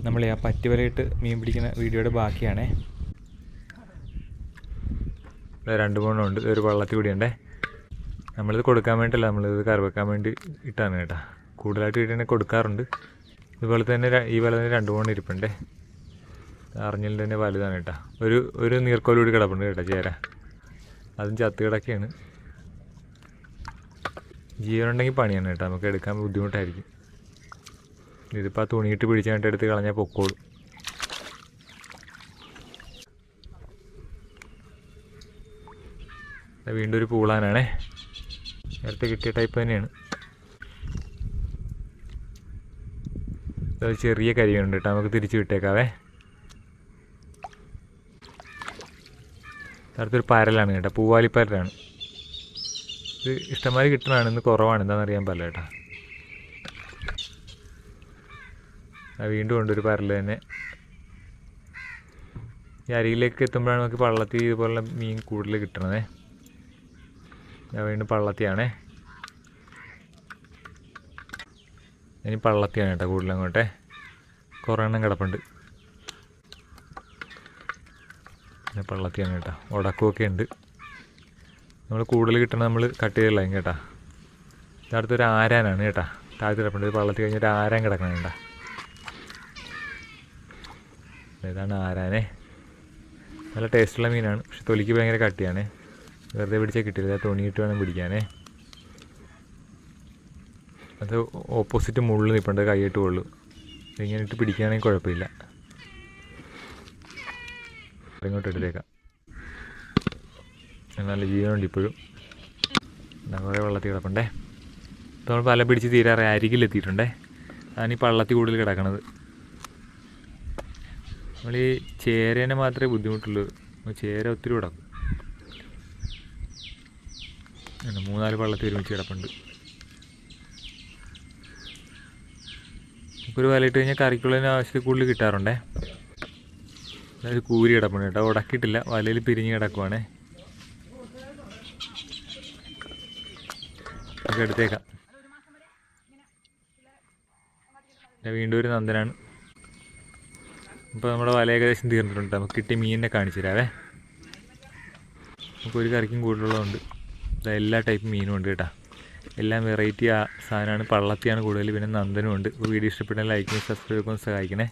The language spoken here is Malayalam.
നമ്മൾ ആ പറ്റുവലയിട്ട് മീൻ പിടിക്കുന്ന വീഡിയോയുടെ ബാക്കിയാണേ. 2 മൂന്നുണ്ട്. ഒരു വള്ളത്തിൽ കൂടിയുണ്ടേ. നമ്മളിത് കൊടുക്കാൻ വേണ്ടിയില്ല, നമ്മളിത് കറി വെക്കാൻ വേണ്ടി ഇട്ടാണ് കേട്ടോ. കൂടുതലായിട്ട് ഇട്ടുണ്ടെങ്കിൽ കൊടുക്കാറുണ്ട്. ഇതുപോലെ തന്നെ ഈ വല തന്നെ 2 മൂന്ന് ഇരിപ്പുണ്ടേ. അറിഞ്ഞില്ല തന്നെ വലുതാണ് കേട്ടോ. ഒരു നീർക്കോലൂടി കിടപ്പുണ്ട് കേട്ടോ, ചേര. അതും ചത്ത് കിടക്കുകയാണ്. ജീവനുണ്ടെങ്കിൽ പണിയാണ് കേട്ടോ, നമുക്ക് എടുക്കാൻ ബുദ്ധിമുട്ടായിരിക്കും. ഇതിപ്പോൾ ആ തുണിയിട്ട് പിടിച്ചായിട്ട് എടുത്ത് കളഞ്ഞാൽ പൊക്കോളും. വീണ്ടും ഒരു പൂളാനാണേ. നേരത്തെ കിട്ടിയ ടൈപ്പ് തന്നെയാണ്. അതൊരു ചെറിയ കരിയുണ്ട് കേട്ടോ, നമുക്ക് തിരിച്ച് വിട്ടേക്കാവേ. അടുത്തൊരു പരലാണ് കേട്ടോ, പൂവാലിപ്പരലാണ്. ഇത് ഇഷ്ടംമാതിരി കിട്ടണതാണ്, ഇന്ന് കുറവാണ്. എന്താണെന്ന് അറിയാൻ പാടില്ല കേട്ടോ. വീണ്ടും ഉണ്ട് ഒരു പരൽ തന്നെ. ഈ അരിയിലേക്ക് എത്തുമ്പോഴാണ് നമുക്ക് പള്ളത്തി ഇതുപോലുള്ള മീൻ കൂടുതൽ കിട്ടണതേ. വീണ്ടും പള്ളത്തിയാണേ. ഇനി പള്ളത്തിയാണ് കേട്ടോ കൂടുതൽ. അങ്ങോട്ടെ കുറേ എണ്ണം കിടപ്പുണ്ട്. പിന്നെ പള്ളത്തിയാണ് കേട്ടോ. ഉടക്കമൊക്കെ ഉണ്ട്. നമ്മൾ കൂടുതൽ കിട്ടണ നമ്മൾ കട്ട് ചെയ്തില്ല കേട്ടോ. ഇതടുത്തൊരു ആരാനാണ് കേട്ടോ, താഴത്ത് കിടപ്പുണ്ട്. പള്ളത്തി കഴിഞ്ഞൊരു ആരാൻ കിടക്കണം കേട്ടോ. ഇതാണ് ആരാനെ. നല്ല ടേസ്റ്റുള്ള മീനാണ്, പക്ഷെ തൊലിക്ക് ഭയങ്കര കട്ടിയാണ്. വെറുതെ പിടിച്ചാൽ കിട്ടില്ല, തുണിയിട്ട് വേണം പിടിക്കാനേ. അത് ഓപ്പോസിറ്റ് മുള്ളു നിൽപ്പുണ്ട്, കൈയിട്ട് കൊള്ളു. ഇങ്ങനെ ഇട്ട് പിടിക്കുകയാണെങ്കിൽ കുഴപ്പമില്ല. ഇങ്ങോട്ട് എടുത്തേക്കാം. നല്ല ജീവനുണ്ട് ഇപ്പോഴും. കുറേ വെള്ളത്തിൽ കിടപ്പുണ്ടേ. ഇപ്പോൾ നമ്മൾ പല പിടിച്ച് തീരാറ് അരികിലെത്തിയിട്ടുണ്ടേ. അതാണ് ഈ പള്ളത്തിൽ കൂടുതൽ കിടക്കണത്. നമ്മൾ ഈ ചേരേനെ മാത്രമേ ബുദ്ധിമുട്ടുള്ളൂ. ചേര ഒത്തിരി കിടക്കും. 3-4 പള്ളത്തിൽ ഒരുമിച്ച് കിടപ്പുണ്ട്. ഇപ്പോൾ ഒരു വലയിട്ട് കഴിഞ്ഞാൽ കറിക്കുള്ളതിന് ആവശ്യത്തിൽ കൂടുതൽ കിട്ടാറുണ്ടേ. അതായത് കൂരി കിടപ്പുണ്ട് കേട്ടോ, ഉടക്കിയിട്ടില്ല, വലയിൽ പിരിഞ്ഞ് കിടക്കുവാണേ. നമുക്ക് എടുത്തേക്കാം. വീണ്ടും ഒരു നന്ദനാണ്. ഇപ്പോൾ നമ്മുടെ വല ഏകദേശം തീർന്നിട്ടുണ്ട്. നമുക്ക് കിട്ടിയ മീനിനെ കാണിച്ചു തരാവേ. നമുക്കൊരു കറിക്കും കൂടുതലുള്ളതുണ്ട്. എല്ലാ ടൈപ്പ് മീനും ഉണ്ട് കേട്ടോ. എല്ലാം വെറൈറ്റി സാധനമാണ്. പള്ളത്തിയാണ് കൂടുതൽ. പിന്നെ നന്ദനും ഉണ്ട്. വീഡിയോ ഇഷ്ടപ്പെട്ടാൽ ലൈക്കും സബ്സ്ക്രൈബ് ചെയ്യാൻ സഹായിക്കണേ.